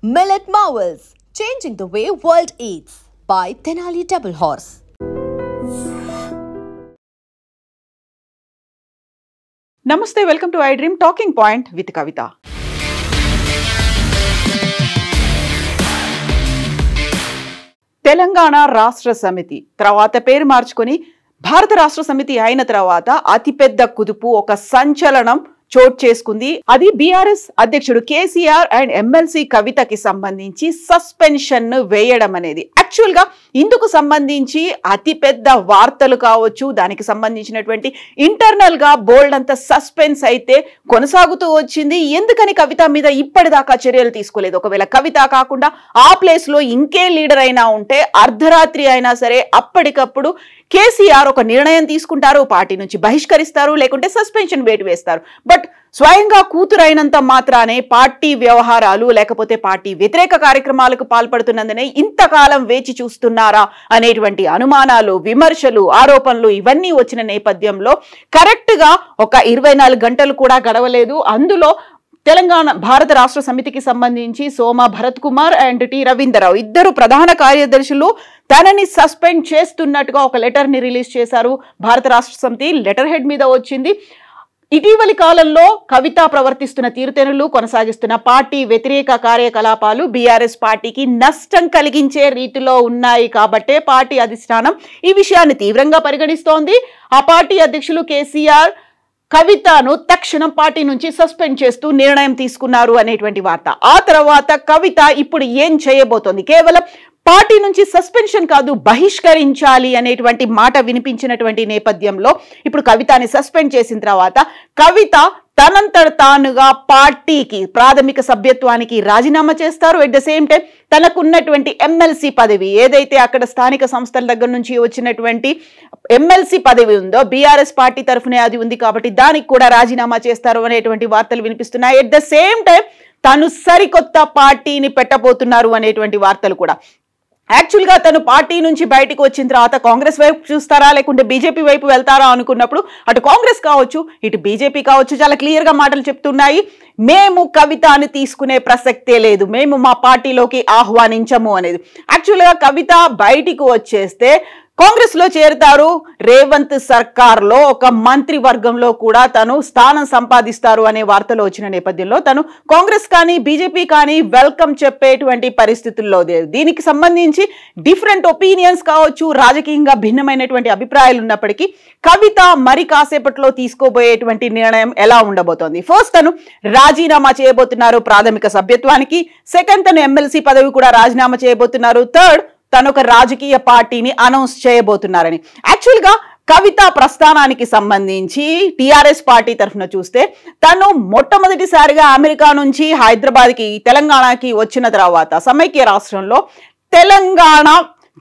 Millet Marvels, changing the way world eats by Tenali Double Horse. Namaste, welcome to iDream Talking Point with Kavita. Telangana రాష్ట్ర సమితి తర్వాత పేరు మార్చుకొని భారత రాష్ట్ర సమితి అయిన తర్వాత అతిపెద్ద కుదుపు ఒక సంచలనం చోటు చేసుకుంది. అది బీఆర్ఎస్ అధ్యక్షుడు కేసీఆర్ అండ్ ఎమ్మెల్సీ కవితకి సంబంధించి సస్పెన్షన్ వేయడం అనేది. యాక్చువల్ గా ఇందుకు సంబంధించి అతిపెద్ద వార్తలు కావచ్చు, దానికి సంబంధించినటువంటి ఇంటర్నల్ గా బోల్డ్ అంత సస్పెన్స్ అయితే కొనసాగుతూ వచ్చింది. ఎందుకని కవిత మీద ఇప్పటిదాకా చర్యలు తీసుకోలేదు? ఒకవేళ కవిత కాకుండా ఆ ప్లేస్ లో ఇంకే లీడర్ అయినా ఉంటే అర్ధరాత్రి అయినా సరే అప్పటికప్పుడు కేసీఆర్ ఒక నిర్ణయం తీసుకుంటారు, పార్టీ నుంచి బహిష్కరిస్తారు, లేకుంటే సస్పెన్షన్ వేటు వేస్తారు. బట్ స్వయంగా కూతురైనంత మాత్రానే పార్టీ వ్యవహారాలు లేకపోతే పార్టీ వ్యతిరేక కార్యక్రమాలకు పాల్పడుతున్నందునే ఇంతకాలం వేచి చూస్తున్నారా అనేటువంటి అనుమానాలు, విమర్శలు, ఆరోపణలు ఇవన్నీ వచ్చిన నేపథ్యంలో కరెక్ట్ గా ఒక 24 గంటలు కూడా గడవలేదు. అందులో తెలంగాణ భారత రాష్ట్ర సమితికి సంబంధించి సోమ భరత్ కుమార్ అండ్ టి రవీంద్రరావు ఇద్దరు ప్రధాన కార్యదర్శులు తనని సస్పెండ్ చేస్తున్నట్టుగా ఒక లెటర్ ని రిలీజ్ చేశారు. భారత రాష్ట్ర సమితి లెటర్ హెడ్ మీద వచ్చింది. ఇటీవలి కాలంలో కవిత ప్రవర్తిస్తున్న తీరుతెన్నులు, కొనసాగిస్తున్న పార్టీ వ్యతిరేక కార్యకలాపాలు బీఆర్ఎస్ పార్టీకి నష్టం కలిగించే రీతిలో ఉన్నాయి కాబట్టే పార్టీ అధిష్టానం ఈ విషయాన్ని తీవ్రంగా పరిగణిస్తోంది. ఆ పార్టీ అధ్యక్షులు కేసీఆర్ కవితను తక్షణం పార్టీ నుంచి సస్పెండ్ చేస్తూ నిర్ణయం తీసుకున్నారు అనేటువంటి వార్త. ఆ తర్వాత కవిత ఇప్పుడు ఏం చేయబోతోంది? కేవలం పార్టీ నుంచి సస్పెన్షన్ కాదు, బహిష్కరించాలి అనేటువంటి మాట వినిపించినటువంటి నేపథ్యంలో ఇప్పుడు కవితని సస్పెండ్ చేసిన తర్వాత కవిత తనంతట తానుగా పార్టీకి ప్రాథమిక సభ్యత్వానికి రాజీనామా చేస్తారు. ఎట్ ద సేమ్ టైం తనకున్నటువంటి ఎమ్మెల్సీ పదవి ఏదైతే అక్కడ స్థానిక సంస్థల దగ్గర నుంచి వచ్చినటువంటి ఎమ్మెల్సీ పదవి ఉందో బీఆర్ఎస్ పార్టీ తరఫునే అది ఉంది కాబట్టి దానికి కూడా రాజీనామా చేస్తారు అనేటువంటి వార్తలు వినిపిస్తున్నాయి. ఎట్ ద సేమ్ టైం తను సరికొత్త పార్టీని పెట్టబోతున్నారు అనేటువంటి వార్తలు కూడా. యాక్చువల్ గా తను పార్టీ నుంచి బయటకు వచ్చిన తర్వాత కాంగ్రెస్ వైపు చూస్తారా లేకుంటే బీజేపీ వైపు వెళ్తారా అనుకున్నప్పుడు అటు కాంగ్రెస్ కావచ్చు ఇటు బీజేపీ కావచ్చు చాలా క్లియర్ గా మాటలు చెప్తున్నాయి. మేము కవితని తీసుకునే ప్రసక్తే లేదు, మేము మా పార్టీలోకి ఆహ్వానించము అనేది. యాక్చువల్ గా కవిత బయటికి వచ్చేస్తే కాంగ్రెస్ లో చేరుతారు. రేవంత్ సర్కార్ లో ఒక మంత్రి వర్గంలో కూడా తను స్థానం సంపాదిస్తారు అనే వార్తలు వచ్చిన నేపథ్యంలో తను కాంగ్రెస్ కానీ బీజేపీ కానీ వెల్కమ్ చెప్పేటువంటి పరిస్థితుల్లో లేదు. దీనికి సంబంధించి డిఫరెంట్ ఒపీనియన్స్ కావచ్చు, రాజకీయంగా భిన్నమైనటువంటి అభిప్రాయాలు ఉన్నప్పటికీ కవిత మరి కాసేపట్లో తీసుకోబోయేటువంటి నిర్ణయం ఎలా ఉండబోతోంది? ఫస్ట్ తను రాజీనామా చేయబోతున్నారు ప్రాథమిక సభ్యత్వానికి, సెకండ్ తను ఎమ్మెల్సీ పదవి కూడా రాజీనామా చేయబోతున్నారు, థర్డ్ తను ఒక రాజకీయ పార్టీని అనౌన్స్ చేయబోతున్నారని. యాక్చువల్ గా కవిత ప్రస్థానానికి సంబంధించి టిఆర్ఎస్ పార్టీ తరఫున చూస్తే తను మొట్టమొదటిసారిగా అమెరికా నుంచి హైదరాబాద్కి తెలంగాణకి వచ్చిన తర్వాత సమైక్య రాష్ట్రంలో తెలంగాణ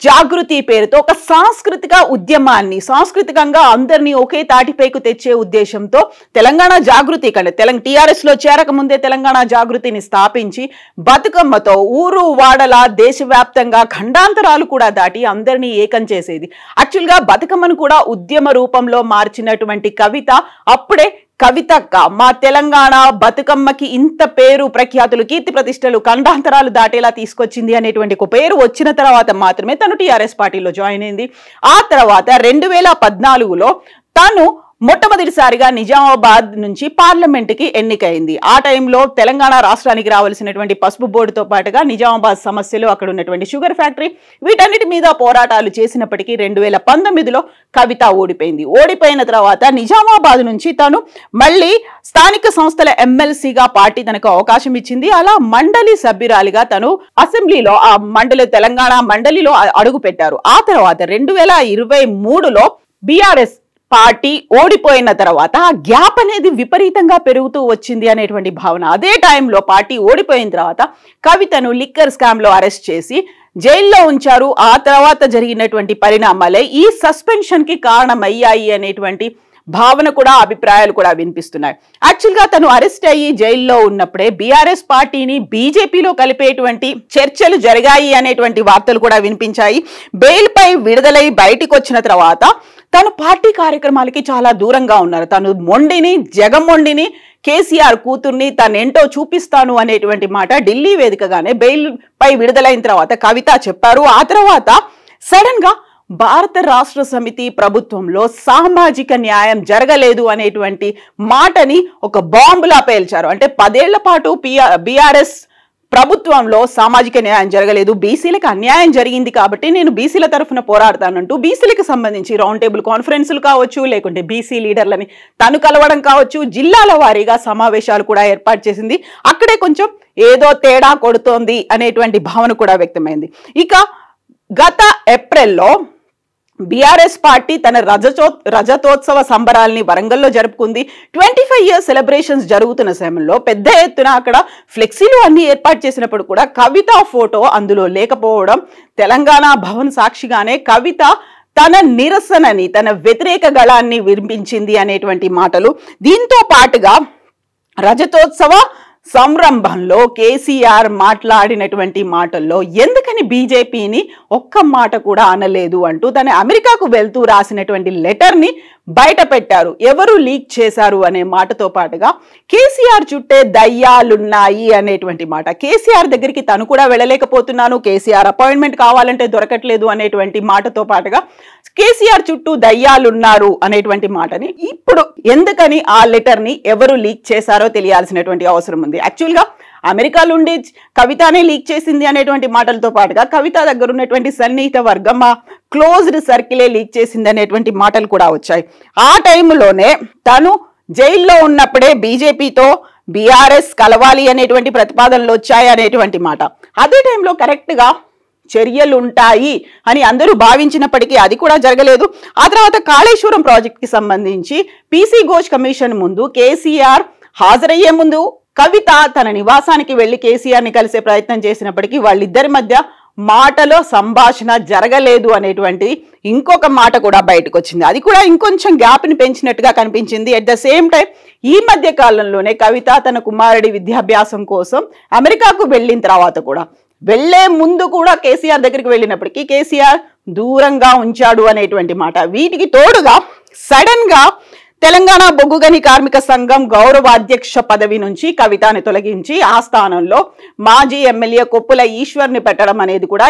జాగృతి పేరుతో ఒక సాంస్కృతిక ఉద్యమాన్ని సాంస్కృతికంగా అందరినీ ఒకే తాటిపైకు తెచ్చే ఉద్దేశంతో తెలంగాణ జాగృతి కంటే టీఆర్ఎస్ లో చేరక ముందే తెలంగాణ జాగృతిని స్థాపించి బతుకమ్మతో ఊరు వాడలా దేశవ్యాప్తంగా ఖండాంతరాలు కూడా దాటి అందరినీ ఏకం చేసేది. యాక్చువల్ గా బతుకమ్మను కూడా ఉద్యమ రూపంలో మార్చినటువంటి కవిత అప్పుడే కవితక్క మా తెలంగాణ బతుకమ్మకి ఇంత పేరు ప్రఖ్యాతులు కీర్తి ప్రతిష్టలు ఖండాంతరాలు దాటేలా తీసుకొచ్చింది అనేటువంటి ఒక పేరు వచ్చిన తర్వాత మాత్రమే తను టీఆర్ఎస్ పార్టీలో జాయిన్ అయింది. ఆ తర్వాత 2014లో తను మొట్టమొదటిసారిగా నిజామాబాద్ నుంచి పార్లమెంట్కి ఎన్నికైంది. ఆ టైంలో తెలంగాణ రాష్ట్రానికి రావాల్సినటువంటి పసుపు బోర్డుతో పాటుగా నిజామాబాద్ సమస్యలు, అక్కడ ఉన్నటువంటి షుగర్ ఫ్యాక్టరీ, వీటన్నిటి మీద పోరాటాలు చేసినప్పటికీ 2019లో కవిత ఓడిపోయింది. ఓడిపోయిన తర్వాత నిజామాబాద్ నుంచి తను మళ్ళీ స్థానిక సంస్థల ఎమ్మెల్సీగా పార్టీ తనకు అవకాశం ఇచ్చింది. అలా మండలి సభ్యురాలిగా తను అసెంబ్లీలో ఆ మండలి తెలంగాణ మండలిలో అడుగు పెట్టారు. ఆ తర్వాత 2023లో బీఆర్ఎస్ పార్టీ ఓడిపోయిన తర్వాత ఆ గ్యాప్ అనేది విపరీతంగా పెరుగుతూ వచ్చింది అనేటువంటి భావన. అదే టైంలో పార్టీ ఓడిపోయిన తర్వాత కవితను లిక్కర్ స్కామ్ లో అరెస్ట్ చేసి జైల్లో ఉంచారు. ఆ తర్వాత జరిగినటువంటి పరిణామాలే ఈ సస్పెన్షన్ కి కారణమయ్యాయి అనేటువంటి భావన కూడా అభిప్రాయాలు కూడా వినిపిస్తున్నాయి. యాక్చువల్ గా తను అరెస్ట్ అయ్యి జైల్లో ఉన్నప్పుడే బీఆర్ఎస్ పార్టీని బీజేపీలో కలిపేటువంటి చర్చలు జరిగాయి అనేటువంటి వార్తలు కూడా వినిపించాయి. బెయిల్ పై విడుదలై బయటికి వచ్చిన తర్వాత తను పార్టీ కార్యక్రమాలకి చాలా దూరంగా ఉన్నారు. తను మొండిని, జగమొండిని, కేసీఆర్ కూతుర్ని తనేంటో చూపిస్తాను అనేటువంటి మాట ఢిల్లీ వేదికగానే బెయిల్ పై విడుదలైన తర్వాత కవిత చెప్పారు. ఆ తర్వాత సడన్ గా భారత రాష్ట్ర సమితి ప్రభుత్వంలో సామాజిక న్యాయం జరగలేదు అనేటువంటి మాటని ఒక బాంబులా పేల్చారు. అంటే 10 ఏళ్ల పాటు బీఆర్ఎస్ ప్రభుత్వంలో సామాజిక న్యాయం జరగలేదు, బీసీలకు అన్యాయం జరిగింది కాబట్టి నేను బీసీల తరఫున పోరాడతానంటూ బీసీలకు సంబంధించి రౌండ్ టేబుల్ కాన్ఫరెన్సులు కావచ్చు, లేకుంటే బీసీ లీడర్లని తను కలవడం కావచ్చు, జిల్లాల వారీగా సమావేశాలు కూడా ఏర్పాటు చేసింది. అక్కడే కొంచెం ఏదో తేడా కొడుతోంది అనేటువంటి భావన కూడా వ్యక్తమైంది. ఇక గత ఏప్రిల్లో బీఆర్ఎస్ పార్టీ తన రజతోత్సవ సంబరాల్ని వరంగల్లో జరుపుకుంది. 25 ఇయర్స్ సెలబ్రేషన్స్ జరుగుతున్న సమయంలో పెద్ద ఎత్తున అక్కడ ఫ్లెక్సీలు అన్ని ఏర్పాటు చేసినప్పుడు కూడా కవిత ఫోటో అందులో లేకపోవడం, తెలంగాణ భవన్ సాక్షిగానే కవిత తన నిరసనని, తన వ్యతిరేక గళాన్ని వినిపించింది అనేటువంటి మాటలు. దీంతో పాటుగా రజతోత్సవ సంరంభంలో కేసీఆర్ మాట్లాడినటువంటి మాటల్లో ఎందుకని బీజేపీని ఒక్క మాట కూడా అనలేదు అంటూ తన అమెరికాకు వెళ్తూ రాసినటువంటి లెటర్ని బయట పెట్టారు. ఎవరు లీక్ చేశారు అనే మాటతో పాటుగా కేసీఆర్ చుట్టే దయ్యాలున్నాయి అనేటువంటి మాట. కేసీఆర్ దగ్గరికి తను కూడా వెళ్ళలేకపోతున్నాను, కేసీఆర్ అపాయింట్మెంట్ కావాలంటే దొరకట్లేదు అనేటువంటి మాటతో పాటుగా కేసీఆర్ చుట్టూ దయ్యాలున్నారు అనేటువంటి మాటని ఇప్పుడు ఎందుకని ఆ లెటర్ ని ఎవరు లీక్ చేశారో తెలియాల్సినటువంటి అవసరం ఉంది. యాక్చువల్ గా అమెరికాలో ఉండి కవితనే లీక్ చేసింది అనేటువంటి మాటలతో పాటుగా కవిత దగ్గర ఉన్నటువంటి సన్నిహిత వర్గం, ఆ క్లోజ్డ్ సర్కిలే లీక్ చేసింది అనేటువంటి మాటలు కూడా వచ్చాయి. ఆ టైంలోనే తను జైల్లో ఉన్నప్పుడే బీజేపీతో బీఆర్ఎస్ కలవాలి అనేటువంటి ప్రతిపాదనలు వచ్చాయి అనేటువంటి మాట. అదే టైంలో కరెక్ట్ గా చర్యలు ఉంటాయి అని అందరూ భావించినప్పటికీ అది కూడా జరగలేదు. ఆ తర్వాత కాళేశ్వరం ప్రాజెక్ట్ కి సంబంధించి పీసీ ఘోష్ కమిషన్ ముందు కేసీఆర్ హాజరయ్యే ముందు కవిత తన నివాసానికి వెళ్లి కేసీఆర్ ని కలిసే ప్రయత్నం చేసినప్పటికీ వాళ్ళిద్దరి మధ్య మాటలో సంభాషణ జరగలేదు అనేటువంటి ఇంకొక మాట కూడా బయటకు వచ్చింది. అది కూడా ఇంకొంచెం గ్యాప్ ని పెంచినట్టుగా కనిపించింది. అట్ ద సేమ్ టైం ఈ మధ్య కాలంలోనే కవిత తన కుమారుడి విద్యాభ్యాసం కోసం అమెరికాకు వెళ్ళిన తర్వాత కూడా వెళ్లే ముందు కూడా కేసీఆర్ దగ్గరికి వెళ్ళినప్పటికీ కేసీఆర్ దూరంగా ఉంచాడు అనేటువంటి మాట. వీటికి తోడుగా సడన్ గా తెలంగాణ బొగ్గుగని కార్మిక సంఘం గౌరవాధ్యక్ష పదవి నుంచి కవితని తొలగించి ఆ స్థానంలో మాజీ ఎమ్మెల్యే కొప్పుల ఈశ్వర్ని పెట్టడం అనేది కూడా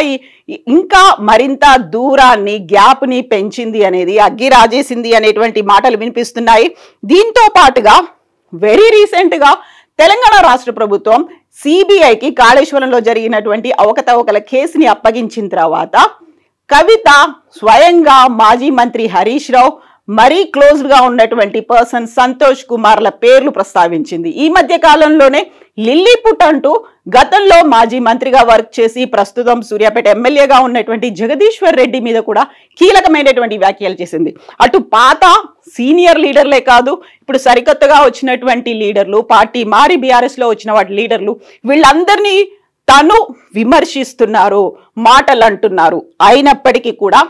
ఇంకా మరింత దూరాన్ని, గ్యాప్ ని పెంచింది అనేది, అగ్గి రాజేసింది అనేటువంటి మాటలు వినిపిస్తున్నాయి. దీంతో పాటుగా వెరీ రీసెంట్ గా తెలంగాణ రాష్ట్ర ప్రభుత్వం సిబిఐకి కాళేశ్వరంలో జరిగినటువంటి అవకతవకల కేసుని అప్పగించిన తర్వాత కవిత స్వయంగా మాజీ మంత్రి హరీష్ రావు, మరీ క్లోజ్డ్ గా ఉన్నటువంటి పర్సన్ సంతోష్ కుమార్ల పేర్లు ప్రస్తావించింది. ఈ మధ్య కాలంలోనే లిల్లీపుట్ అంటూ గతంలో మాజీ మంత్రిగా వర్క్ చేసి ప్రస్తుతం సూర్యాపేట ఎమ్మెల్యేగా ఉన్నటువంటి జగదీశ్వర్ రెడ్డి మీద కూడా కీలకమైనటువంటి వ్యాఖ్యలు చేసింది. అటు పాత సీనియర్ లీడర్లే కాదు, ఇప్పుడు సరికొత్తగా వచ్చినటువంటి లీడర్లు, పార్టీ మారి బీఆర్ఎస్ లో వచ్చిన వాటి లీడర్లు, వీళ్ళందరినీ తను విమర్శిస్తున్నారు, మాటలు అంటున్నారు. అయినప్పటికీ కూడా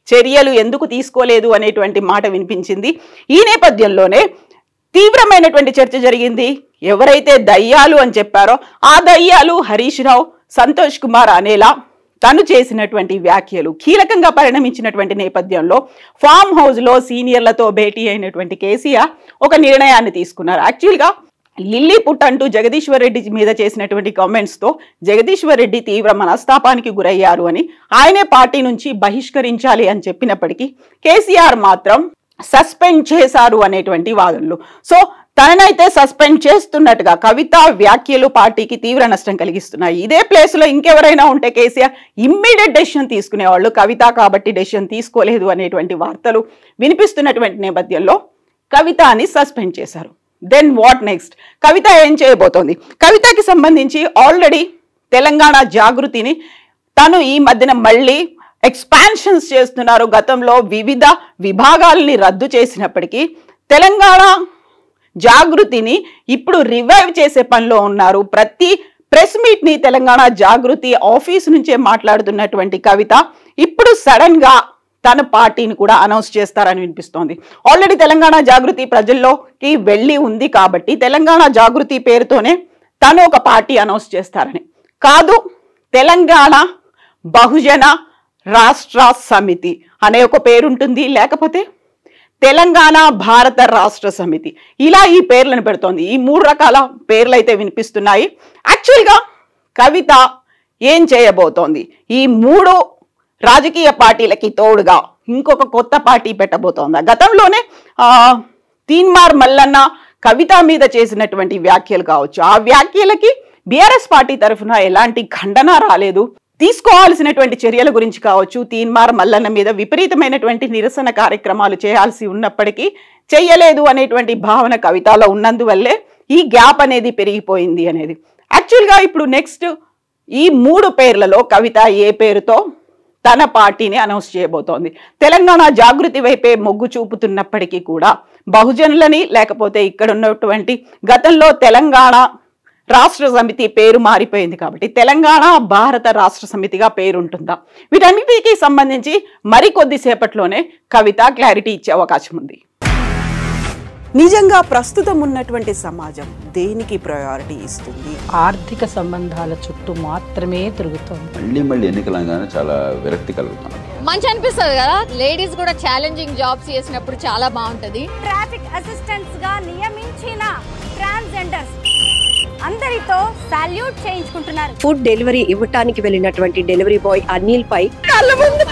చర్యలు ఎందుకు తీసుకోలేదు అనేటువంటి మాట వినిపించింది. ఈ నేపథ్యంలోనే తీవ్రమైనటువంటి చర్చ జరిగింది. ఎవరైతే దయ్యాలు అని చెప్పారో ఆ దయ్యాలు హరీష్ రావు, సంతోష్ కుమార్ అనేలా తను చేసినటువంటి వ్యాఖ్యలు కీలకంగా పరిణమించినటువంటి నేపథ్యంలో ఫామ్ హౌస్ లో సీనియర్లతో భేటీ అయినటువంటి కేసీఆర్ ఒక నిర్ణయాన్ని తీసుకున్నారు. యాక్చువల్గా లిల్లీపుట్ అంటూ జగదీశ్వర్ రెడ్డి మీద చేసినటువంటి కామెంట్స్ తో జగదీశ్వర్ రెడ్డి తీవ్ర మనస్తాపానికి గురయ్యారు అని, ఆయనే పార్టీ నుంచి బహిష్కరించాలి అని చెప్పినప్పటికీ కేసీఆర్ మాత్రం సస్పెండ్ చేశారు అనేటువంటి వాదనలు. సో తననైతే సస్పెండ్ చేస్తున్నట్టుగా కవిత వ్యాఖ్యలు పార్టీకి తీవ్ర నష్టం కలిగిస్తున్నాయి. ఇదే ప్లేస్ లో ఇంకెవరైనా ఉంటే కేసీఆర్ ఇమ్మీడియట్ డెసిషన్ తీసుకునేవాళ్ళు. కవిత కాబట్టి డెసిషన్ తీసుకోలేదు అనేటువంటి వార్తలు వినిపిస్తున్నటువంటి నేపథ్యంలో కవితని సస్పెండ్ చేశారు. Then what next? కవిత ఏం చేయబోతోంది? కవితకి సంబంధించి ఆల్రెడీ తెలంగాణ జాగృతిని తను ఈ మధ్యన మళ్ళీ ఎక్స్పాన్షన్స్ చేస్తున్నారు. గతంలో వివిధ విభాగాలని రద్దు చేసినప్పటికీ తెలంగాణ జాగృతిని ఇప్పుడు రివైవ్ చేసే పనిలో ఉన్నారు. ప్రతి ప్రెస్ మీట్ ని తెలంగాణ జాగృతి ఆఫీస్ నుంచే మాట్లాడుతున్నటువంటి కవిత ఇప్పుడు సడన్ గా తన పార్టీని కూడా అనౌన్స్ చేస్తారని వినిపిస్తోంది. ఆల్రెడీ తెలంగాణ జాగృతి ప్రజల్లోకి వెళ్ళి ఉంది కాబట్టి తెలంగాణ జాగృతి పేరుతోనే తను ఒక పార్టీ అనౌన్స్ చేస్తారని కాదు, తెలంగాణ బహుజన రాష్ట్ర సమితి అనే ఒక పేరుంటుంది, లేకపోతే తెలంగాణ భారత రాష్ట్ర సమితి ఇలా ఈ పేర్లను పెడుతోంది. ఈ 3 రకాల పేర్లు అయితే వినిపిస్తున్నాయి. యాక్చువల్గా కవిత ఏం చేయబోతోంది? ఈ 3 రాజకీయ పార్టీలకి తోడుగా ఇంకొక కొత్త పార్టీ పెట్టబోతోందా? గతంలోనే తీన్మార్ మల్లన్న కవిత మీద చేసినటువంటి వ్యాఖ్యలు కావచ్చు, ఆ వ్యాఖ్యలకి బీఆర్ఎస్ పార్టీ తరఫున ఎలాంటి ఖండన రాలేదు. తీసుకోవాల్సినటువంటి చర్యల గురించి కావచ్చు, తీన్మార్ మల్లన్న మీద విపరీతమైనటువంటి నిరసన కార్యక్రమాలు చేయాల్సి ఉన్నప్పటికీ చెయ్యలేదు అనేటువంటి భావన కవితలో ఉన్నందువల్లే ఈ గ్యాప్ అనేది పెరిగిపోయింది అనేది. యాక్చువల్గా ఇప్పుడు నెక్స్ట్ ఈ 3 పేర్లలో కవిత ఏ పేరుతో తన పార్టీని అనౌన్స్ చేయబోతోంది? తెలంగాణ జాగృతి వైపే మొగ్గు చూపుతున్నప్పటికీ కూడా బహుజనులని లేకపోతే ఇక్కడ ఉన్నటువంటి గతంలో తెలంగాణ రాష్ట్ర సమితి పేరు మారిపోయింది కాబట్టి తెలంగాణ భారత రాష్ట్ర సమితిగా పేరు ఉంటుందా? వీటన్నిటికీ సంబంధించి మరికొద్దిసేపట్లోనే కవిత క్లారిటీ ఇచ్చే అవకాశం ఉంది. నిజంగా ప్రస్తుతం ఉన్నటువంటి సమాజం దేనికి ప్రయారిటీ ఇస్తుంది? ఆర్థిక సంబంధాల చుట్టూ మాత్రమే తిరుగుతోంది. మళ్ళీ ఎన్నికలంగానే చాలా విరక్తి కలుగుతాను. మంచి అనిపిస్తుంది కదా, లేడీస్ కూడా ఛాలెంజింగ్ జాబ్స్ చేసినప్పుడు చాలా బాగుంటది. ట్రాఫిక్ అసిస్టెంట్స్ గా నియమించిన ట్రాన్స్జెండర్స్ అందరితో సాల్యూట్ చేయించుకుంటున్నారు. ఫుడ్ డెలివరీ ఇవ్వటానికి వెళ్ళినటువంటి డెలివరీ బాయ్ అనిల్ పై కళ్ళ ముందు